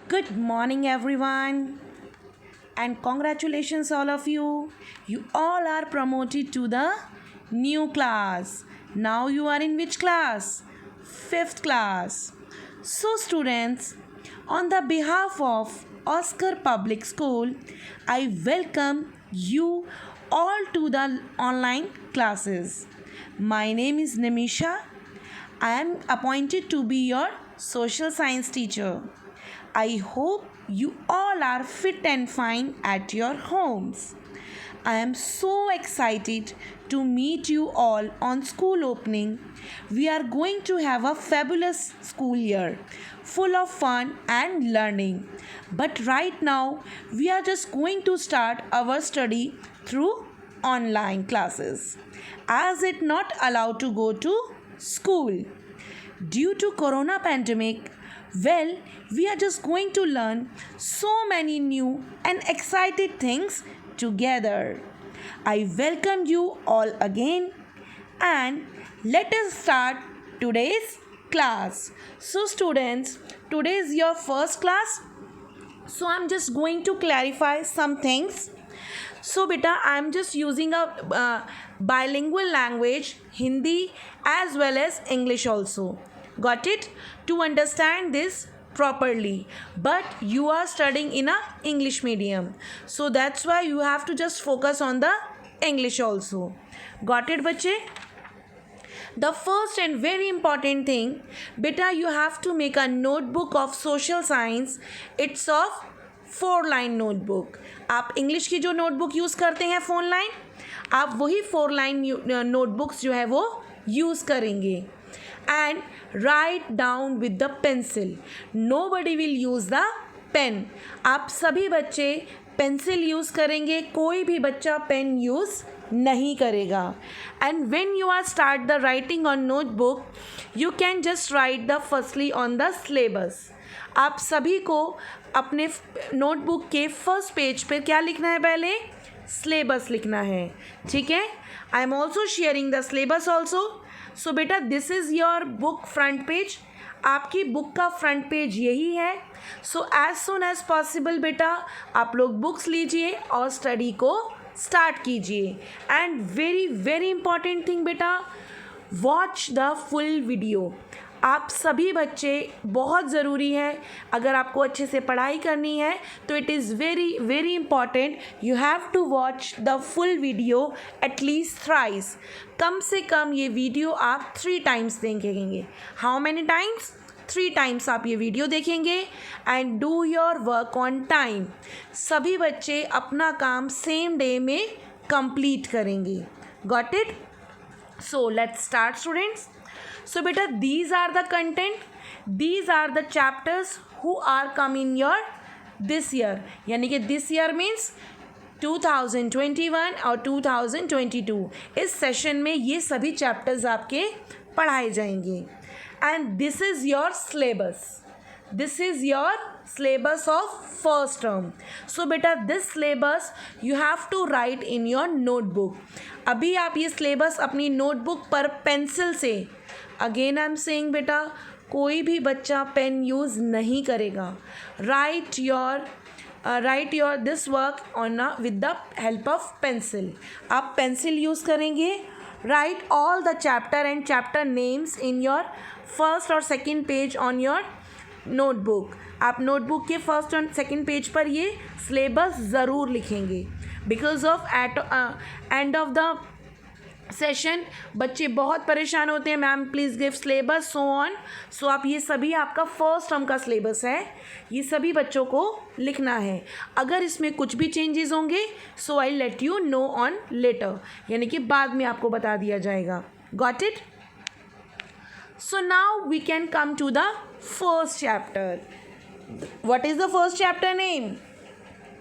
Good morning, everyone, and congratulations, all of you. You all are promoted to the new class. Now, you are in which class? Fifth class. So, students, on the behalf of Oscar Public School, I welcome you all to the online classes. My name is Nimisha. I am appointed to be your social science teacher. I hope you all are fit and fine at your homes. I am so excited to meet you all on school opening. We are going to have a fabulous school year full of fun and learning. But right now, we are just going to start our study through online classes as it not allowed to go to school due to corona pandemic. Well, we are just going to learn so many new and excited things together. I welcome you all again and let us start today's class. So students, today is your first class. So I'm just going to clarify some things. So beta, I'm just using a bilingual language, Hindi as well as English also. Got it? To understand this properly. But you are studying in a English medium. So that's why you have to just focus on the English also. Got it, bache? The first and very important thing, beta, you have to make a notebook of social science. It's of 4 line notebook. आप English की जो notebook use करते हैं 4 line, आप वही 4 line notebooks जो है वो यूज़ करेंगे. And write down with the pencil. Nobody will use the pen. आप सभी बच्चे पेंसिल यूज़ करेंगे, कोई भी बच्चा पेन यूज़ नहीं करेगा. And when you are start the writing on notebook, you can just write the firstly on the syllabus. आप सभी को अपने नोटबुक के फर्स्ट पेज पर क्या लिखना है? पहले सिलेबस लिखना है. ठीक है? I am also sharing the syllabus also. So बेटा, this is your book front page. आपकी बुक का फ्रंट पेज यही है. So as soon as possible बेटा आप लोग बुक्स लीजिए और स्टडी को स्टार्ट कीजिए. And very very important thing बेटा, वॉच द फुल वीडियो. आप सभी बच्चे, बहुत ज़रूरी है, अगर आपको अच्छे से पढ़ाई करनी है तो it is very very important you have to watch the full video at least thrice. कम से कम ये वीडियो आप 3 टाइम्स देखेंगे. How many times? 3 टाइम्स आप ये वीडियो देखेंगे. And do your work on time. सभी बच्चे अपना काम सेम डे में कंप्लीट करेंगे. Got it? So let's start students. So beta, these are the content, these are the chapters who are coming your this year. यानी कि this year means 2021 और 2022. इस सेशन में ये सभी चैप्टर्स आपके पढ़ाए जाएंगे. And this is your syllabus. This is your syllabus of first term. So बेटा, this syllabus you have to write in your notebook. अभी आप ये syllabus अपनी नोटबुक पर पेंसिल से, अगेन आई एम सेइंग बेटा, कोई भी बच्चा पेन यूज़ नहीं करेगा. Write your this work on with the help of pencil. आप पेंसिल यूज़ करेंगे. Write all the chapter and chapter names in your first और second page on your notebook. आप नोटबुक के फर्स्ट और second page पर ये syllabus ज़रूर लिखेंगे. Because of end of the session बच्चे बहुत परेशान होते हैं, ma'am please give syllabus so on. So आप ये सभी, आपका फर्स्ट टर्म का सिलेबस है, ये सभी बच्चों को लिखना है. अगर इसमें कुछ भी चेंजेस होंगे so I let you know on later, यानी कि बाद में आपको बता दिया जाएगा. Got it? So now we can come to the first chapter. What is the first chapter name?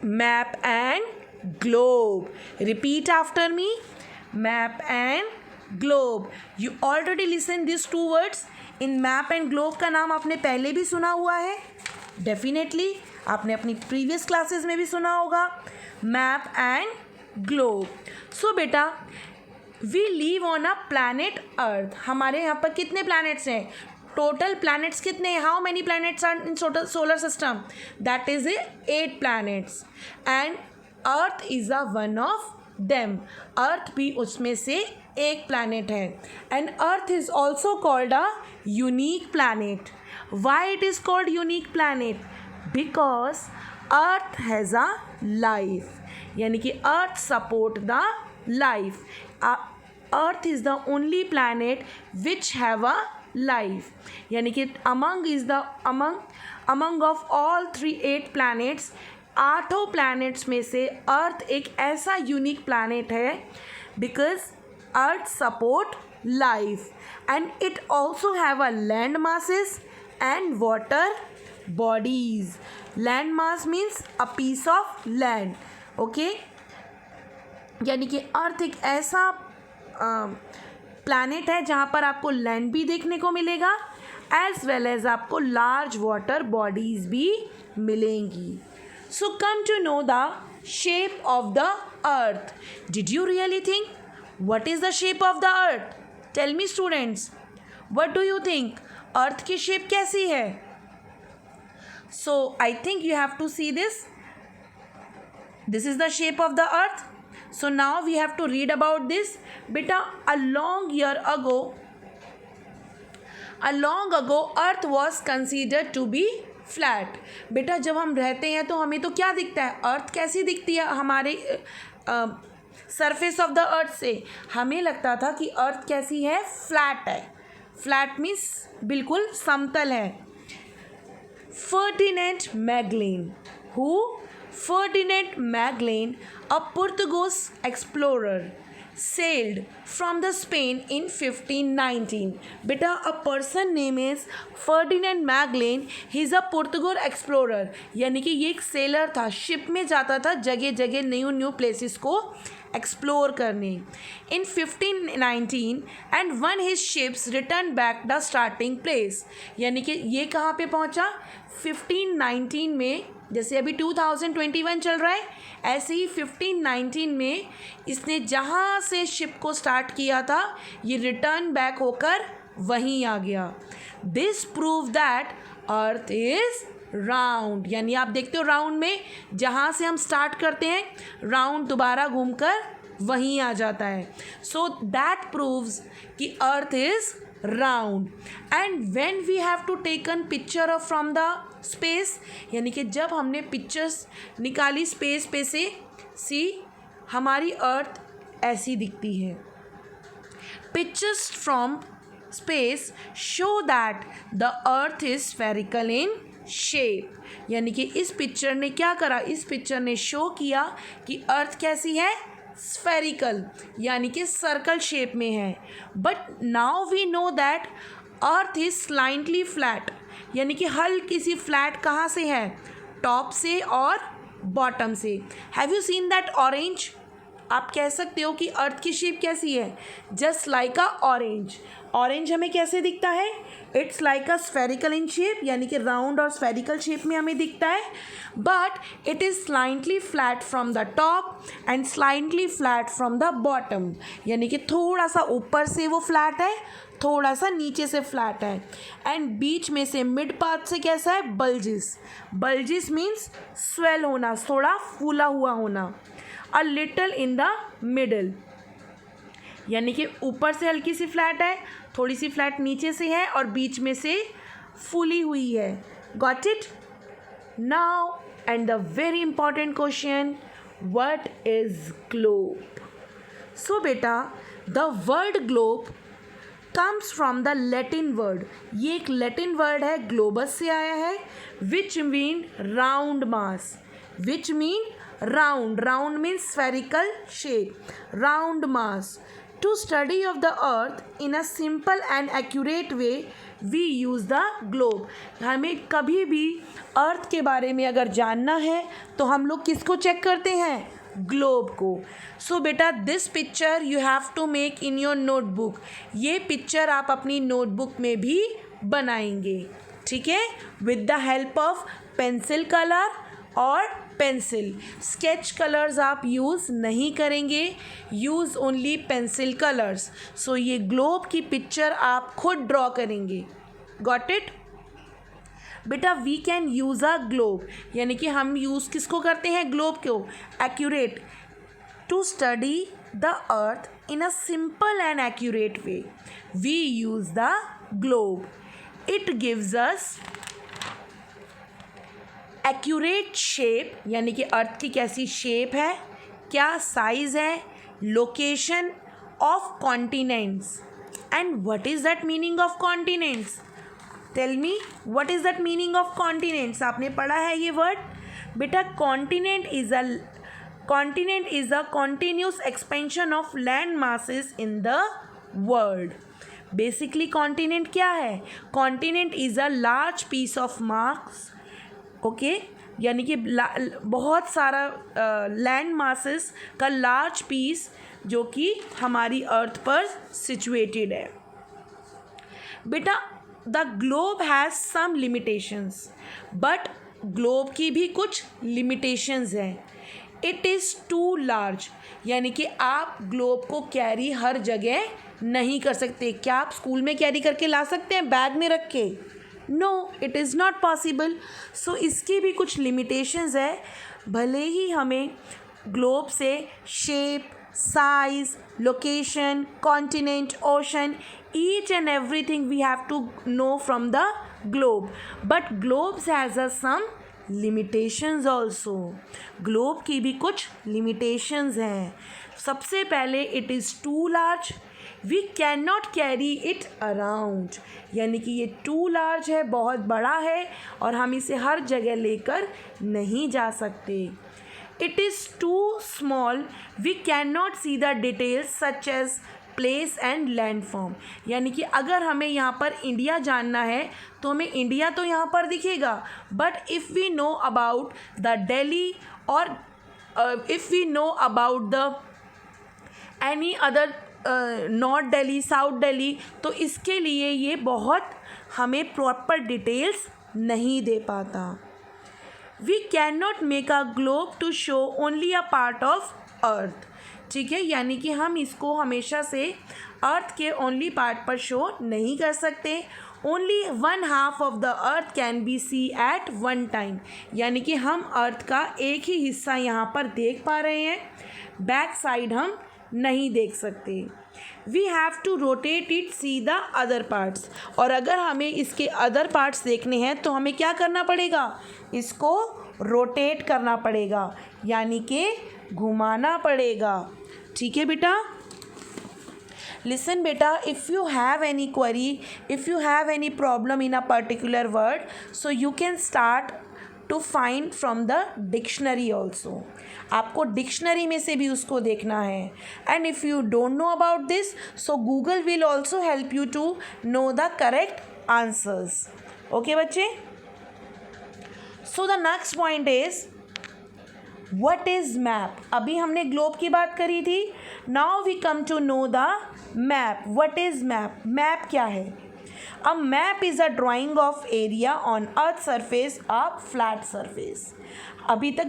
Map and globe. Repeat after me. Map and globe. You already listened these 2 words. In map and globe का नाम आपने पहले भी सुना हुआ है. Definitely आपने अपनी previous classes में भी सुना होगा. Map and globe. So बेटा, we live on a planet Earth. हमारे यहाँ पर कितने planets हैं? टोटल प्लैनेट्स कितने हैं? How many planets are in solar system? That is 8 planets and earth is a one of them. Earth भी उसमें से एक प्लैनेट है. And earth is also called a unique planet. Why it is called unique planet? Because earth has a life. यानी कि earth support the life. Earth is the only planet which have a life. यानी कि among of all 8 planets, 8 planets में से earth एक ऐसा unique planet है because earth support life and it also have a land masses and water bodies. Land mass means a piece of land. Okay, यानी कि अर्थ एक ऐसा प्लैनेट है जहाँ पर आपको लैंड भी देखने को मिलेगा एज वेल एज आपको लार्ज वाटर बॉडीज भी मिलेंगी. So come to know the shape of the earth. Did you really think? What is the shape of the earth? Tell me students. What do you think? Earth की shape कैसी है? So I think you have to see this. This is the shape of the earth. So now we have to read about this. Beta, a long ago, Earth was considered to be flat. बेटा जब हम रहते हैं तो हमें तो क्या दिखता है? अर्थ कैसी दिखती है हमारे सरफेस ऑफ द अर्थ से? हमें लगता था कि अर्थ कैसी है? फ्लैट है. फ्लैट मीन्स बिल्कुल समतल है. Ferdinand Magellan. Who? Ferdinand Magellan, a Portuguese explorer, sailed from the Spain in 1519. Beta, a person name is Ferdinand Magellan. He is a Portuguese explorer. यानी कि ये एक सेलर था, शिप में जाता था जगह जगह न्यू प्लेसेस को एक्सप्लोर करने. इन 1519 and one his ships return back the starting place. यानी कि ये कहाँ पे पहुँचा? 1519 में. जैसे अभी 2021 चल रहा है, ऐसे ही 1519 में इसने जहाँ से शिप को स्टार्ट किया था ये रिटर्न बैक होकर वहीं आ गया. This prove that earth is round. यानी आप देखते हो राउंड में जहाँ से हम स्टार्ट करते हैं राउंड दोबारा घूमकर वहीं आ जाता है. सो दैट प्रूव्स कि earth is round. And when we have to taken picture of from the space, यानी कि जब हमने पिक्चर्स निकाली स्पेस पे से, सी हमारी अर्थ ऐसी दिखती है. Pictures from space show that the earth is spherical in shape. यानी कि इस पिक्चर ने क्या करा? इस पिक्चर ने शो किया कि अर्थ कैसी है? स्फेरिकल, यानी कि सर्कल शेप में है. But now we know that earth is slightly flat. यानी कि हल्की सी फ्लैट कहाँ से है? टॉप से और बॉटम से. Have you seen that orange? आप कह सकते हो कि अर्थ की शेप कैसी है? जस्ट लाइक अ ऑरेंज. ऑरेंज हमें कैसे दिखता है? It's like a spherical in shape, यानी कि राउंड और स्फेरिकल शेप में हमें दिखता है. But it is slightly flat from the top and slightly flat from the bottom. यानी कि थोड़ा सा ऊपर से वो फ्लैट है, थोड़ा सा नीचे से फ्लैट है. एंड बीच में से मिड पार्ट से कैसा है? बल्जिस. बल्जिस मीन्स स्वेल होना, थोड़ा फूला हुआ होना. A little in the middle, यानी कि ऊपर से हल्की सी फ्लैट है, थोड़ी सी फ्लैट नीचे से है और बीच में से फूली हुई है. Got it? Now and the very important question, what is globe? So बेटा, the word globe comes from the Latin word. ये एक लैटिन वर्ड है, ग्लोबस से आया है, which mean round mass. Which mean round. Round means spherical shape. Round mass. To study of the earth in a simple and accurate way, we use the globe. हमें कभी भी अर्थ के बारे में अगर जानना है तो हम लोग किसको चेक करते हैं? ग्लोब को. सो बेटा, this picture you have to make in your notebook. ये पिक्चर आप अपनी नोटबुक में भी बनाएंगे, ठीक है? With the help of pencil colour और पेंसिल. स्केच कलर्स आप यूज़ नहीं करेंगे, use only pencil colours. So ये ग्लोब की पिक्चर आप खुद ड्रॉ करेंगे. गॉट इट बेटा? We can use a globe, यानी कि हम यूज़ किसको करते हैं? ग्लोब को। Accurate, to study the earth in a simple and accurate way we use the globe. It gives us accurate shape, यानी कि अर्थ की कैसी शेप है, क्या साइज़ है, location of continents. And what is that meaning of continents? Tell me what is that meaning of continents? आपने पढ़ा है ये वर्ड बेटा? Continent is a continuous expansion of land masses in the world. Basically continent क्या है? Continent is a large piece of mass, okay, यानी कि बहुत सारा लैंड मासेस का लार्ज पीस जो कि हमारी अर्थ पर सिचुएटेड है. बेटा the globe has some limitations, but globe की भी कुछ लिमिटेशंस हैं. इट इज़ टू लार्ज, यानी कि आप ग्लोब को कैरी हर जगह नहीं कर सकते. क्या आप स्कूल में कैरी करके ला सकते हैं बैग में रख के? No, it is not possible. So इसकी भी कुछ लिमिटेशंस है. भले ही हमें ग्लोब से shape, size, location, continent, ocean, each and everything we have to know from the globe, but globes has a some limitations also. globe की भी कुछ limitations हैं. सबसे पहले it is too large, we cannot carry it around, यानी कि ये too large है, बहुत बड़ा है और हम इसे हर जगह लेकर नहीं जा सकते. It is too small, we cannot see the details such as place and land form, यानी कि अगर हमें यहाँ पर इंडिया जानना है तो हमें इंडिया तो यहाँ पर दिखेगा, but if we know about the Delhi और if we know about the any other north Delhi, south Delhi, तो इसके लिए ये बहुत हमें प्रॉपर डिटेल्स नहीं दे पाता. We can not make a globe to show only a part of earth, ठीक है, यानी कि हम इसको हमेशा से अर्थ के ओनली पार्ट पर शो नहीं कर सकते. Only 1/2 of the earth can be see at one time, यानी कि हम अर्थ का एक ही हिस्सा यहाँ पर देख पा रहे हैं, बैक साइड हम नहीं देख सकते. We have to rotate it see the other parts, और अगर हमें इसके अदर पार्ट्स देखने हैं तो हमें क्या करना पड़ेगा? इसको रोटेट करना पड़ेगा, यानी कि घुमाना पड़ेगा. ठीक है बेटा? लिसन बेटा, if you have any query, if you have any problem in a particular word, so you can start to find from the dictionary also. आपको डिक्शनरी में से भी उसको देखना है. And if you don't know about this, so Google will also help you to know the correct answers. Okay बच्चे? So the next point is what is map. अभी हमने ग्लोब की बात करी थी. Now we come to know the map. What is map? Map क्या है? A map is a drawing of area on earth surface, a flat surface. अभी तक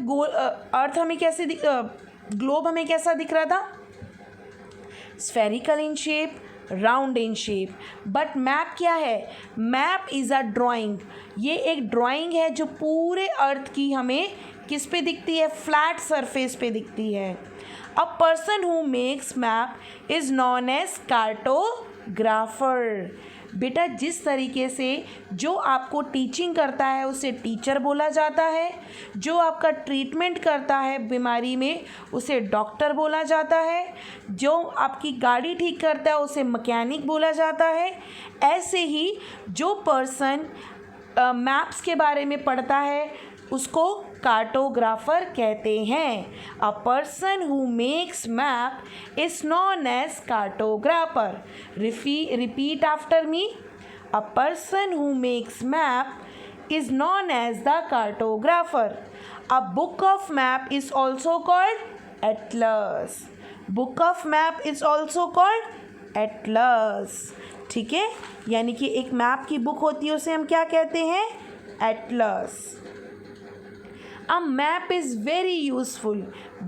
अर्थ हमें कैसे ग्लोब हमें कैसा दिख रहा था? Spherical in shape, round in shape. But map क्या है? Map is a drawing. ये एक ड्राइंग है जो पूरे अर्थ की हमें किस पे दिखती है? फ्लैट सरफेस पे दिखती है. A person who makes map is known as cartographer. बेटा जिस तरीके से जो आपको टीचिंग करता है उसे टीचर बोला जाता है, जो आपका ट्रीटमेंट करता है बीमारी में उसे डॉक्टर बोला जाता है, जो आपकी गाड़ी ठीक करता है उसे मैकेनिक बोला जाता है, ऐसे ही जो पर्सन मैप्स के बारे में पढ़ता है उसको कार्टोग्राफर कहते हैं. A person who makes map is known as cartographer. Repeat after me. A person who makes map is known as the cartographer. A book of map is also called atlas. Book of map is also called atlas. ठीक है, यानी कि एक map की book होती है उसे हम क्या कहते हैं? Atlas. A map is very useful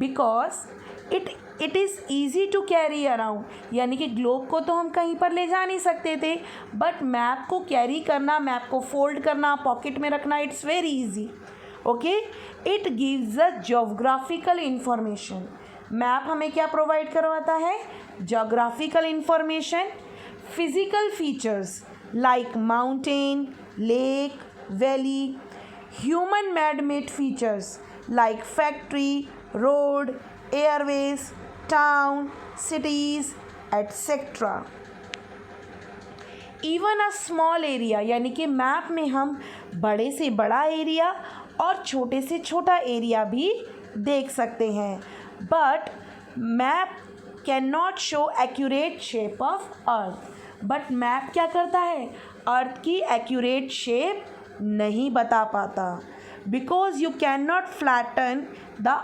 because it is easy to carry around, यानी कि ग्लोब को तो हम कहीं पर ले जा नहीं सकते थे, बट मैप को कैरी करना, मैप को फोल्ड करना, पॉकेट में रखना, it's very easy. Okay, it gives a geographical information. Map हमें क्या प्रोवाइड करवाता है? Geographical information. Physical features like mountain, lake, valley. Human mad features like factory, road, Airways, town, cities, etcetera. Even a small area, यानी कि map में हम बड़े से बड़ा एरिया और छोटे से छोटा एरिया भी देख सकते हैं. But map can not show accurate shape of earth. But map क्या करता है? अर्थ की एक्यूरेट शेप नहीं बता पाता, because you can not flatten the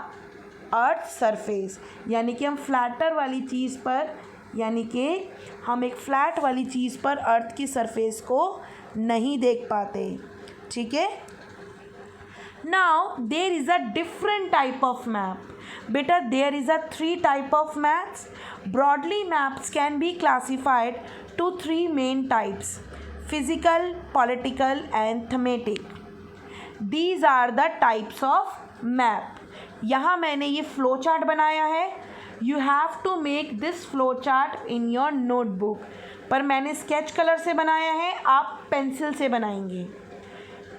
earth surface. यानी कि हम फ्लैटर वाली चीज़ पर, यानी कि हम एक फ्लैट वाली चीज़ पर अर्थ की सरफेस को नहीं देख पाते. ठीक है. Now there is a different type of map. बेटा there is a 3 type of maps. Broadly maps can be classified to 3 main types: physical, political and thematic. These are the types of map. यहाँ मैंने ये flow chart बनाया है. You have to make this flow chart in your notebook. पर मैंने sketch colour से बनाया है, आप पेंसिल से बनाएंगे.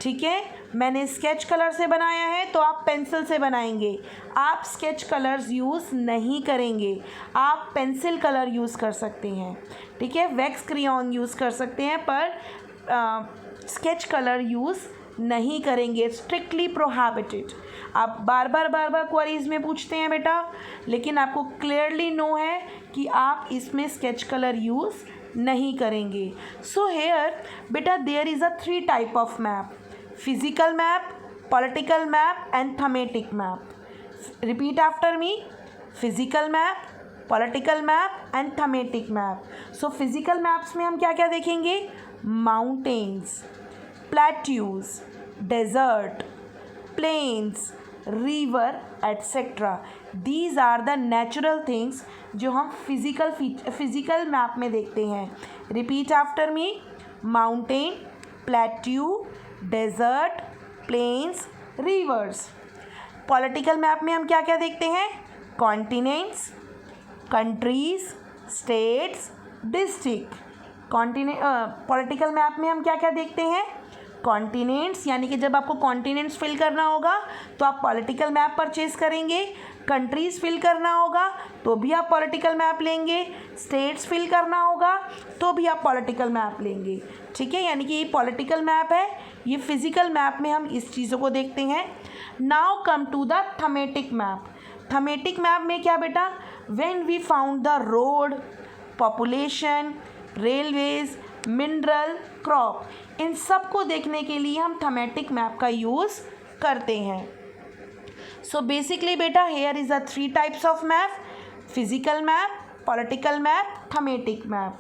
ठीक है, मैंने स्केच कलर से बनाया है तो आप पेंसिल से बनाएंगे. आप स्केच कलर्स यूज़ नहीं करेंगे, आप पेंसिल कलर यूज़ कर सकते हैं. ठीक है, वैक्स क्रेयॉन यूज़ कर सकते हैं, पर स्केच कलर यूज़ नहीं करेंगे. Strictly prohibited. आप बार बार क्वेरीज में पूछते हैं बेटा, लेकिन आपको क्लियरली नो है कि आप इसमें स्केच कलर यूज़ नहीं करेंगे. सो हेयर बेटा there is a 3 type of map: physical map, political map and thematic map. Repeat after me: physical map, political map and thematic map. So physical maps में हम क्या क्या देखेंगे? Mountains, plateaus, desert, plains, river, etc. These are the natural things जो हम physical map में देखते हैं. Repeat after me: mountain, plateau, desert, plains, rivers. Political map में हम क्या क्या देखते हैं? Continents, countries, states, district. Political map में हम क्या क्या देखते हैं? कॉन्टिनेंट्स, यानी कि जब आपको कॉन्टिनेंट्स फिल करना होगा तो आप पॉलिटिकल मैप परचेज करेंगे. कंट्रीज़ फिल करना होगा तो भी आप पॉलिटिकल मैप लेंगे. स्टेट्स फिल करना होगा तो भी आप पॉलिटिकल मैप लेंगे. ठीक है, यानी कि ये पॉलिटिकल मैप है. ये फिजिकल मैप में हम इस चीज़ों को देखते हैं. Now come to the thematic map. Thematic map में क्या बेटा? When we found the road, population, railways, mineral, crop, इन सब को देखने के लिए हम थमेटिक मैप का यूज़ करते हैं. सो बेसिकली बेटा here is a 3 types of map: physical map, political map, thematic map.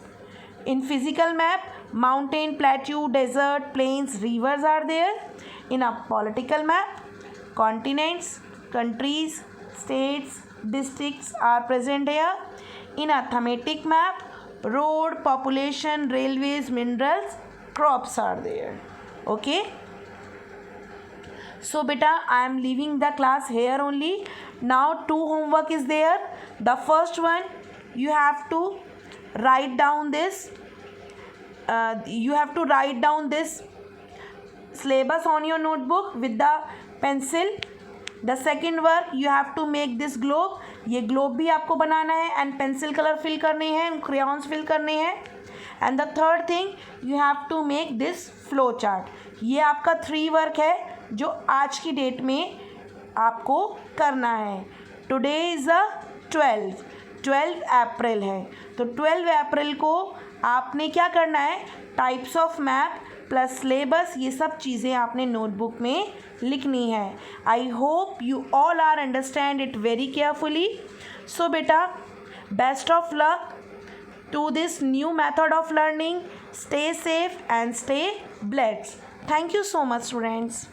In physical map, mountain, plateau, desert, plains, rivers are there. In a political map, continents, countries, states, districts are present here. In a thematic map, road, population, railways, minerals, crops are there. Okay. So beta, I am leaving the class here only. Now 2 homework is there. The first one, you have to write down this. You have to write down this syllabus on your notebook with the pencil. The second work, you have to make this globe. ये globe भी आपको बनाना है and pencil color fill करने हैं, crayons fill करने हैं. And the third thing, you have to make this flow chart. ये आपका 3 वर्क है जो आज की डेट में आपको करना है. Today is a 12 अप्रैल है, तो 12 अप्रैल को आपने क्या करना है? Types of map plus syllabus, ये सब चीज़ें आपने नोटबुक में लिखनी है. I hope you all are understand it very carefully. So बेटा, best of luck to this new method of learning. Stay safe and stay blessed. Thank you so much students.